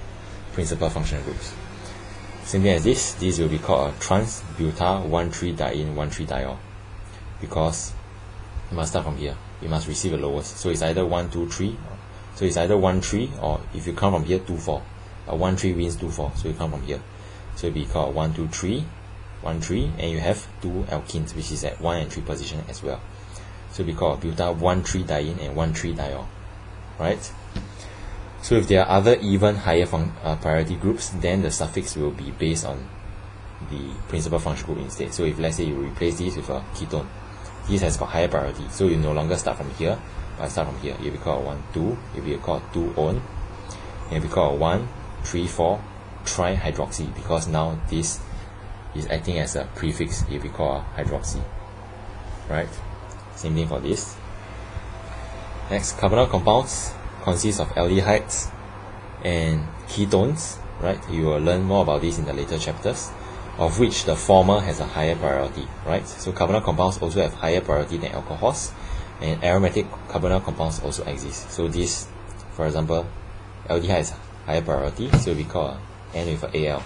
principal functional groups. Same thing as this. This will be called a trans-butyl 1,3-diene 1,3-diol because you must start from here. You must receive the lowest. So it's either 1, 2, 3. So it's either 1, 3, or if you count from here, 2, 4. 1, 3 wins 2, 4. So you count from here. So it'll be called 1, 2, 3, 1, 3, and you have 2 alkenes, which is at 1 and 3 position as well. So it'll be called butyl 1,3-diene and 1,3-diol, right? So if there are other even higher priority groups, then the suffix will be based on the principal functional group instead. So if let's say you replace this with a ketone, this has got higher priority, so you no longer start from here, but start from here. It will be called 1, 2, it will be called 2-one, and it will be called 1, 3, 4 trihydroxy, because now this is acting as a prefix. It will be called hydroxy, right? Same thing for this. Next, carbonyl compounds consist of aldehydes and ketones, right? You will learn more about this in the later chapters, of which the former has a higher priority, right? So carbonyl compounds also have higher priority than alcohols, and aromatic carbonyl compounds also exist. So this, for example, aldehyde has higher priority, so we call N with a Al,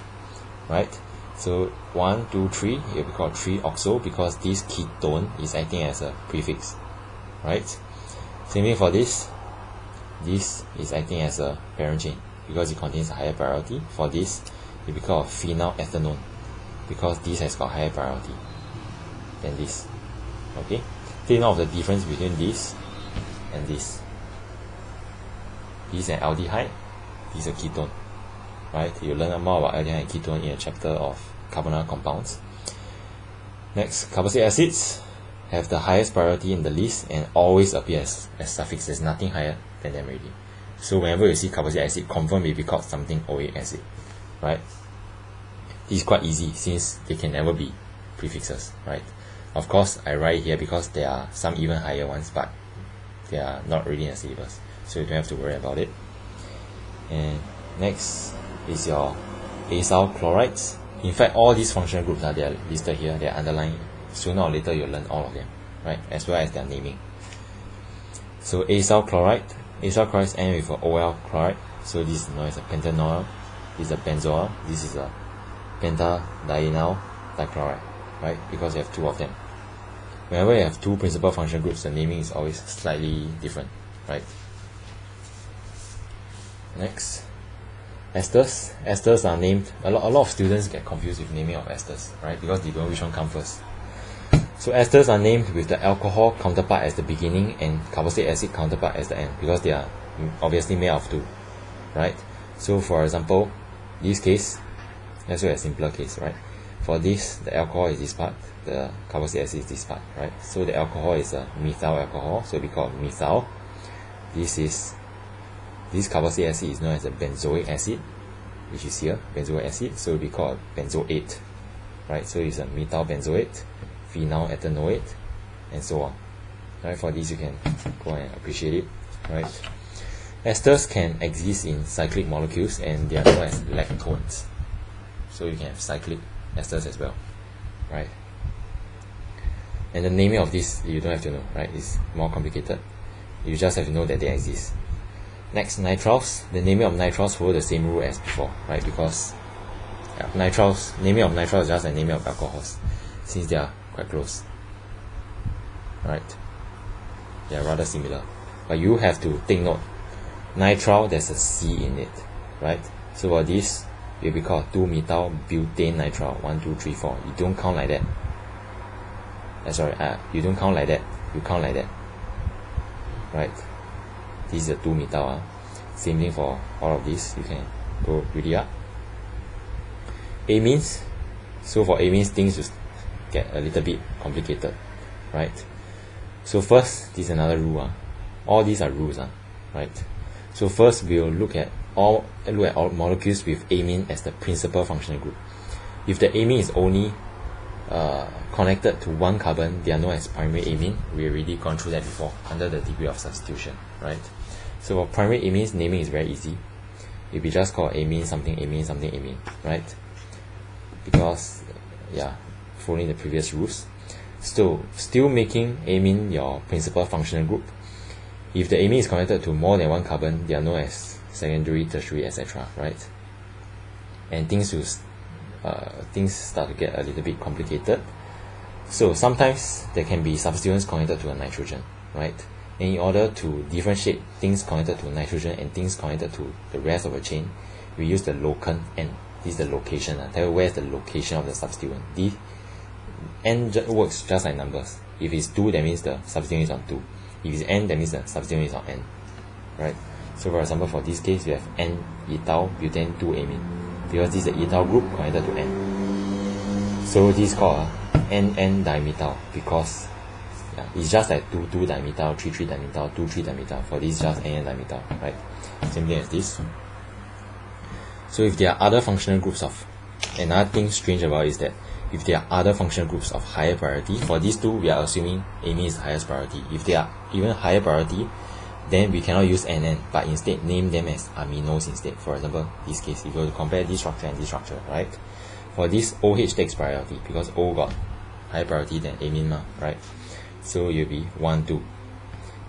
right? So 1, 2, 3, it will be called 3-oxo because this ketone is acting as a prefix, right? Same thing for this. This is acting as a parent chain because it contains a higher priority. For this, it will be called phenylethanone because this has got higher priority than this. Okay, take note of the difference between this and this. This is an aldehyde, this is a ketone, right? You'll learn more about aldehyde and ketone in a chapter of carbonyl compounds. Next, carboxylic acids have the highest priority in the list and always appear as suffix. There's nothing higher than them already. So whenever you see carboxylic acid, confirm may be called something oic acid, right? This is quite easy since they can never be prefixes, right? Of course, I write here because there are some even higher ones, but they are not really in the syllabus, so you don't have to worry about it. And next is your acyl chlorides. In fact, all these functional groups they are listed here, they are underlined. Sooner or later, you'll learn all of them, right? As well as their naming. So acyl chloride end with a OL chloride. So this is known as a pentanoyl. This is a benzoyl. This is a pentadienyl dichloride, right? Because you have two of them. Whenever you have two principal functional groups, the naming is always slightly different, right? Next, esters. Esters are named. A lot of students get confused with naming of esters, right? Because they don't know which one comes first. So esters are named with the alcohol counterpart as the beginning and carboxylic acid counterpart as the end, because they are obviously made of two, right? So for example, this case, let's look at a simpler case, right? For this, the alcohol is this part, the carboxylic acid is this part, right? So the alcohol is a methyl alcohol, so we call it methyl. This carboxylic acid is known as a benzoic acid, which is here, benzoic acid, so we call it benzoate, right? So it's a methyl benzoate, phenyl ethanoate, and so on, right? For this you can go and appreciate it, right? Esters can exist in cyclic molecules and they are known as lactones, so you can have cyclic esters as well, right? And the naming of this you don't have to know, right? It's more complicated. You just have to know that they exist. Next, nitriles. The naming of nitriles follow the same rule as before, right? Because naming of nitriles is just a naming of alcohols, since they are quite close, right? They are rather similar, but you have to take note. Nitrile, there's a C in it, right? So for this, it will be called 2-methyl butane nitrile. 1, 2, 3, 4. You don't count like that. You don't count like that. You count like that, right? This is a 2-methyl. Same thing for all of these. You can go really up. Amines. So for amines, things will get a little bit complicated, right? So first, this is another rule. All these are rules, right? So first, we'll look at all molecules with amine as the principal functional group. If the amine is only connected to one carbon, they are known as primary amine. We already gone through that before under the degree of substitution, right? So for primary amines, naming is very easy. If we just call amine something amine something amine, right? Because following the previous rules. So still making amine your principal functional group. If the amine is connected to more than one carbon, they are known as secondary, tertiary, etc., right? And things start to get a little bit complicated. So sometimes there can be substituents connected to a nitrogen, right? And in order to differentiate things connected to nitrogen and things connected to the rest of the chain, we use the locant N. This is the location. Tell you where's the location of the substituent. The N works just like numbers. If it's 2, that means the substituent is on 2. If it's N, that means the substituent is on N, right? So for example, for this case, we have N-ethyl butane 2-amine, because this is the ethyl group connected to N. So this is called N-N-dimethyl, because it's just like 2,2-dimethyl, 3,3-dimethyl, 2,3-dimethyl. For this, just N-N-dimethyl, right? Same thing as this. So if there are other functional groups of, another thing strange about it is that if there are other functional groups of higher priority, for these two, we are assuming amine is the highest priority. If they are even higher priority, then we cannot use NN, but instead name them as aminos instead. For example, this case, if you were to compare this structure and this structure, right? For this, OH takes priority because O got higher priority than amine, right? So you'll be 1, 2.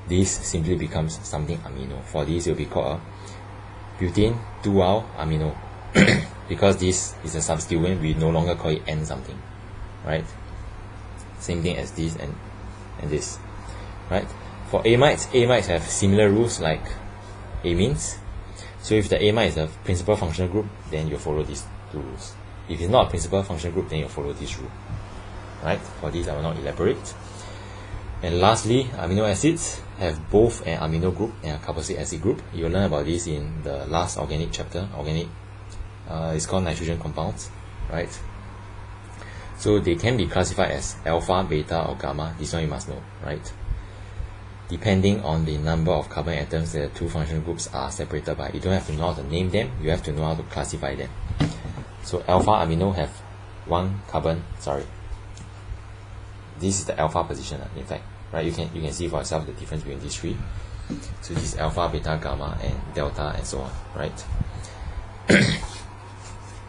This simply becomes something amino. For this, it will be called a butane 2-al amino. Because this is a substituent, we no longer call it N something, right? Same thing as this and this, right? For amides have similar rules like amines. So if the amide is a principal functional group, then you follow these two rules. If it's not a principal functional group, then you follow this rule, right? For this, I will not elaborate. And lastly, amino acids have both an amino group and a carboxylic acid group. You will learn about this in the last organic chapter. It's called nitrogen compounds, right? So they can be classified as alpha, beta, or gamma. This one you must know, right? depending on the number of carbon atoms that the two functional groups are separated by. You don't have to know how to name them, you have to know how to classify them. So alpha amino have one carbon, this is the alpha position, in fact, right? You can see for yourself the difference between these three. So this is alpha, beta, gamma, and delta, and so on, right?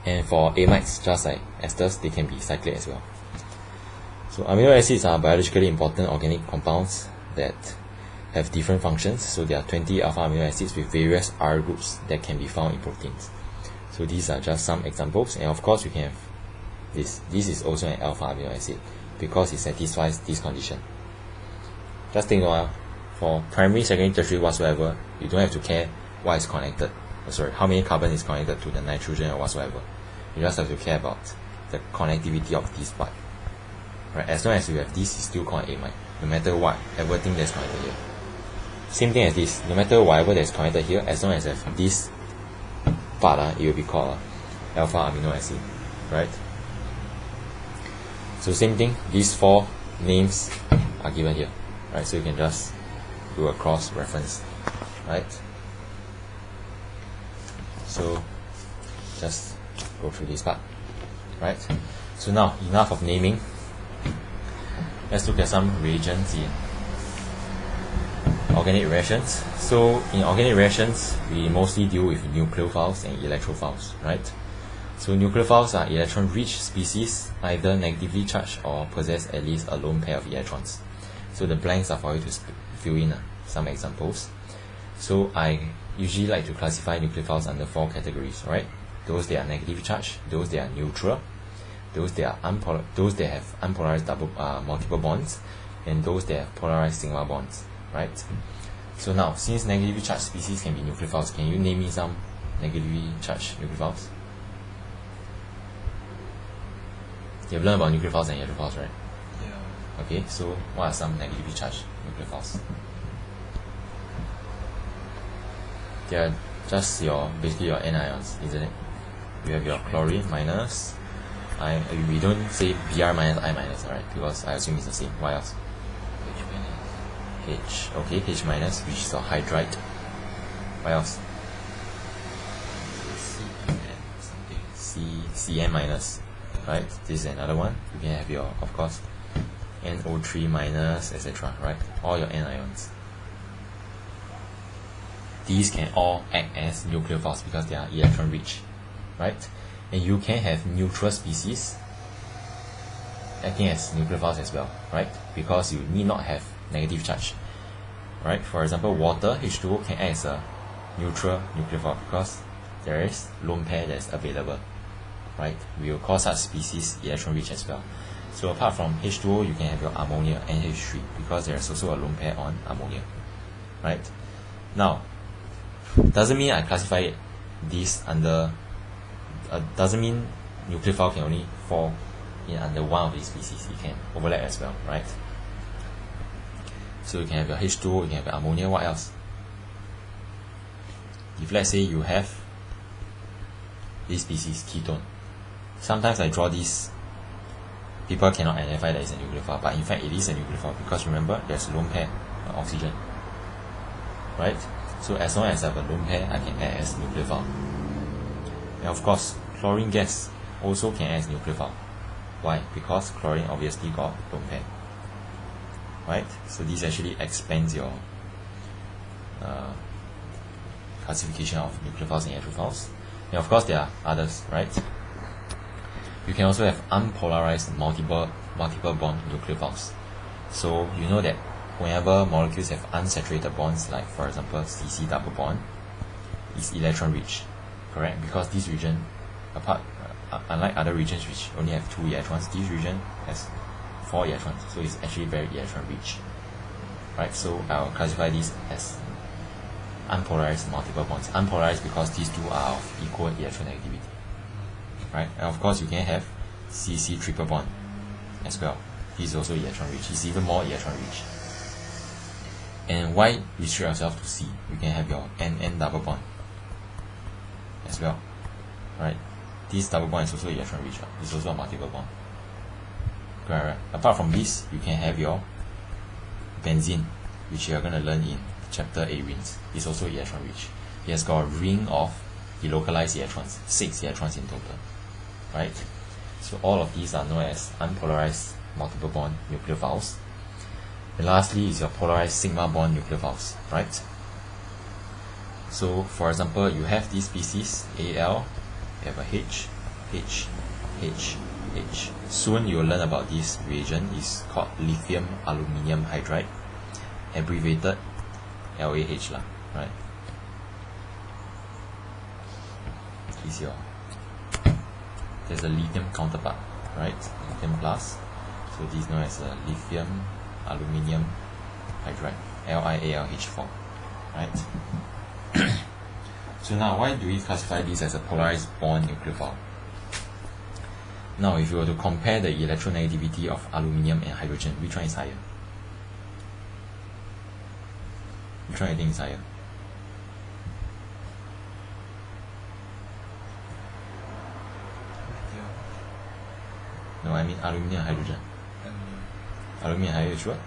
And for amides, just like esters, they can be cyclic as well. So amino acids are biologically important organic compounds that have different functions. So there are 20 alpha amino acids with various R groups that can be found in proteins. So these are just some examples, and of course you can have this. This is also an alpha amino acid because it satisfies this condition. Just think for primary, secondary, tertiary, whatsoever, you don't have to care what is connected. How many carbon is connected to the nitrogen or whatsoever. You just have to care about the connectivity of this part. Right? As long as you have this, it's still called amide, no matter whatever thing that's connected here. Same thing as this, no matter whatever that's connected here, as long as I have this part, it will be called alpha amino acid, right? So same thing, these four names are given here, right? So you can just do a cross reference, right? So just go through this part, right? So now enough of naming. Let's look at some reagents in organic reactions. So in organic reactions, we mostly deal with nucleophiles and electrophiles, right? So nucleophiles are electron-rich species, either negatively charged or possess at least a lone pair of electrons. So the blanks are for you to fill in some examples. So I usually like to classify nucleophiles under four categories, right? Those that are negatively charged, those that are neutral, those that have unpolarized multiple bonds, and those that have polarized single bonds, right? So now, since negatively charged species can be nucleophiles, can you name me some negatively charged nucleophiles? You've learned about nucleophiles and electrophiles, right? Yeah. Okay, so what are some negatively charged nucleophiles? They are just basically your anions, isn't it? You have your chlorine minus. We don't say Br minus I minus, alright? Because I assume it's the same. What else? H. Okay, H minus, which is a hydride. What else? Cn minus. Right? This is another one. You can have your, of course, NO3 minus, etc. Right? All your anions. These can all act as nucleophiles because they are electron rich. Right? And you can have neutral species acting as nucleophiles as well, right? Because you need not have negative charge, right? For example, water, H2O, can act as a neutral nucleophile because there is lone pair that is available, right? We will call such species electron rich as well. So apart from H2O, you can have your ammonia, NH3, because there is also a lone pair on ammonia, right? Now, doesn't mean I classify this under doesn't mean nucleophile can only fall in under one of these species. It can overlap as well, right? So you can have your H2O, you can have your ammonia. What else? If let's say you have this species, ketone, sometimes I draw this, people cannot identify that it's a nucleophile, but in fact it is a nucleophile because remember there's a lone pair of oxygen, right? So as long as I have a lone pair, I can add as nucleophile. And of course, chlorine gas also can act as nucleophile. Why? Because chlorine obviously got lone pair. Right? So this actually expands your classification of nucleophiles and electrophiles. And of course, there are others, right? You can also have unpolarized multiple bond nucleophiles. So you know that whenever molecules have unsaturated bonds, like for example CC double bond, is electron rich. Correct? Because this region, unlike other regions which only have 2 electrons, this region has 4 electrons, so it's actually very electron rich. Right? So I'll classify this as unpolarized multiple bonds. Unpolarized because these two are of equal electronegativity. Right? And of course you can have CC triple bond as well. This is also electron rich. It's even more electron rich. And why restrict yourself to C? You can have your NN double bond as well, right? This double bond is also electron rich. It's also a multiple bond. Right. Apart from this, you can have your benzene, which you are going to learn in chapter A rings, is also electron rich. It has got a ring of delocalized electrons, 6 electrons in total, right? So all of these are known as unpolarized multiple bond nucleophiles. And lastly is your polarized sigma bond nucleophiles, right? So for example, you have this species Al, you have a H, H, H, H. Soon you will learn about this reagent. Is called lithium aluminium hydride, abbreviated LAH lah, right? Is your there's a lithium counterpart, right? Lithium plus. So this is known as a lithium aluminium hydride, LiAlH4, right? So now, why do we classify this as a polarized bond nucleophile? Now, if you were to compare the electronegativity of aluminium and hydrogen, which one is higher? Which one do you think is higher? No, I mean aluminium and hydrogen. Aluminium higher, sure?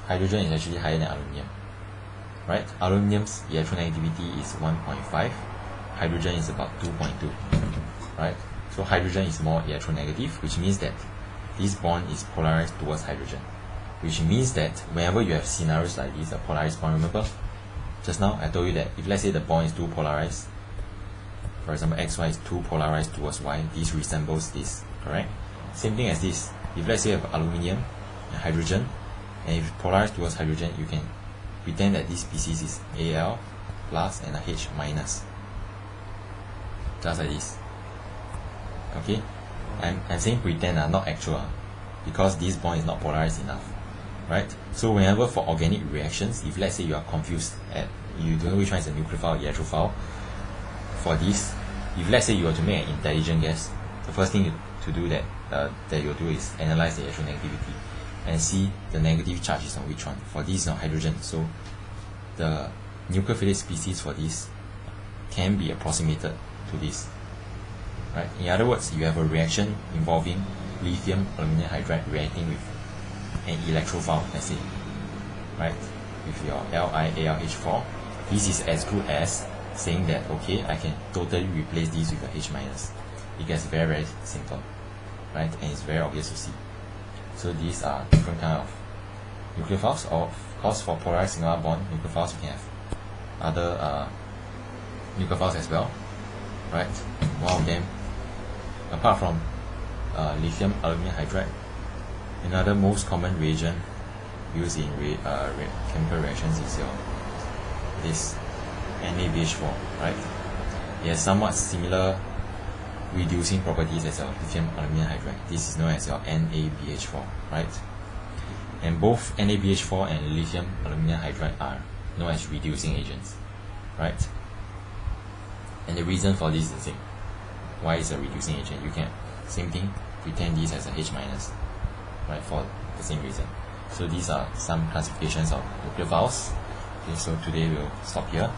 Hydrogen is actually higher than aluminium, right? Aluminium's electronegativity is 1.5, hydrogen is about 2.2, right? So hydrogen is more electronegative, which means that this bond is polarized towards hydrogen, which means that whenever you have scenarios like this, a polarized bond, remember just now I told you that if let's say the bond is too polarized, for example XY is too polarized towards Y, this resembles this, correct? Same thing as this. If let's say you have aluminium and hydrogen, and if it's polarized towards hydrogen, you can pretend that this species is Al plus and a H minus, just like this. Okay, I'm saying pretend, not actual, because this bond is not polarized enough, right? So whenever for organic reactions, if let's say you are confused and you don't know which one is a nucleophile, electrophile, for this, if let's say you were to make an intelligent guess, the first thing to do that you'll do is analyze the electronegativity and see the negative charge is on which one. For this is on hydrogen, so the nucleophilic species for this can be approximated to this, right? In other words, you have a reaction involving lithium aluminium hydride reacting with an electrophile, let's say, right, with your LiAlH4. This is as good as saying that, okay, I can totally replace this with a H minus. It gets very, very simple, right? And it's very obvious to see. So these are different kind of nucleophiles. Of course, for polarized sigma bond nucleophiles, we can have other nucleophiles as well, right? One of them, apart from lithium aluminium hydride, another most common reagent used in chemical reactions is this NaBH4, right? It has somewhat similar reducing properties as your lithium aluminium hydride. This is known as your NaBH4, right? And both NaBH4 and lithium aluminium hydride are known as reducing agents, right? And the reason for this is the same. Why is a reducing agent? You can, same thing, pretend this as a H minus, right, for the same reason. So these are some classifications of nucleophiles. Okay, so today we'll stop here.